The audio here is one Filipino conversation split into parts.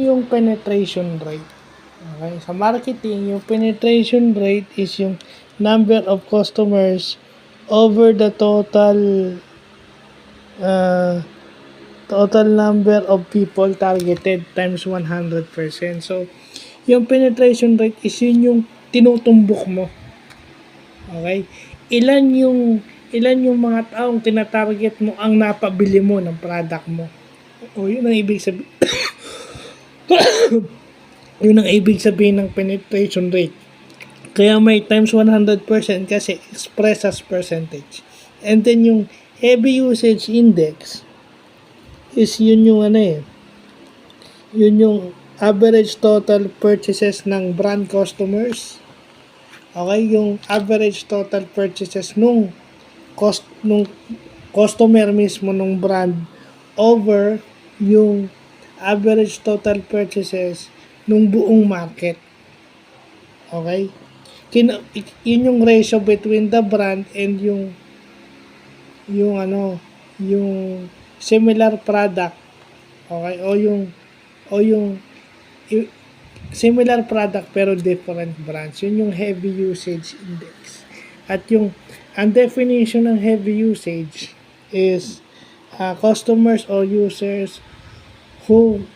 yung penetration rate. Okay? Sa marketing, yung penetration rate is yung number of customers over the total number of people targeted times 100%. So, yung penetration rate is yun yung tinutumbok mo. Okay? Ilan yung mga taong tinatarget mo ang napabili mo ng product mo. O yun ang ibig sabihin. Yun ang ibig sabihin ng penetration rate. Kaya may times 100% kasi express as percentage. And then yung heavy usage index is yun yung yun yung average total purchases ng brand customers. Okay, yung average total purchases nung customer mismo nung brand over yung average total purchases nung buong market. Okay? Yun yung ratio between the brand and yung similar product. Okay? O yung similar product pero different brands. Yun yung heavy usage index. At ang definition ng heavy usage is customers or users who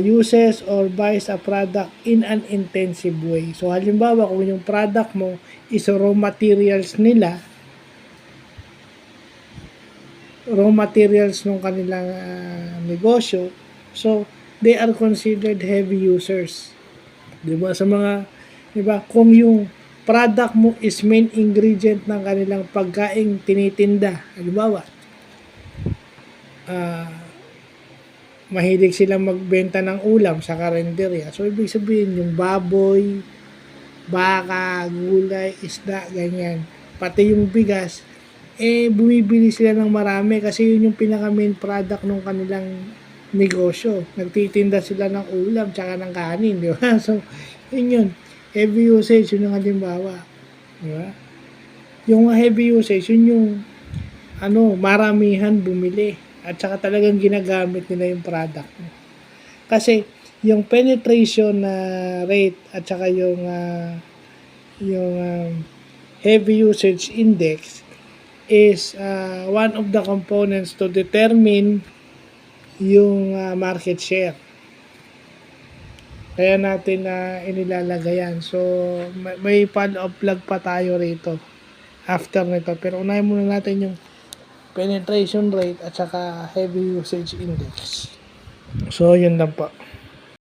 uses or buys a product in an intensive way. So, halimbawa, kung yung product mo is raw materials ng kanilang negosyo, so, they are considered heavy users. Diba? Kung yung product mo is main ingredient ng kanilang pagkaing tinitinda, halimbawa, mahilig silang magbenta ng ulam sa karinderya. So, ibig sabihin, yung baboy, baka, gulay, isda, ganyan. Pati yung bigas, bumibili sila ng marami kasi yun yung pinaka-main product ng kanilang negosyo. Nagtitinda sila ng ulam tsaka ng kanin, di ba? So, yun. Heavy usage, yun ang halimbawa. Di ba? Yung heavy usage, yun yung maramihan bumili. At saka talagang ginagamit nila yung product mo. Kasi yung penetration rate at saka yung heavy usage index is one of the components to determine yung market share. Kaya natin inilalagay yan. So, may follow-up vlog pa tayo rito after nito. Pero unahin muna natin yung penetration rate at saka heavy usage index. So, yun lang po.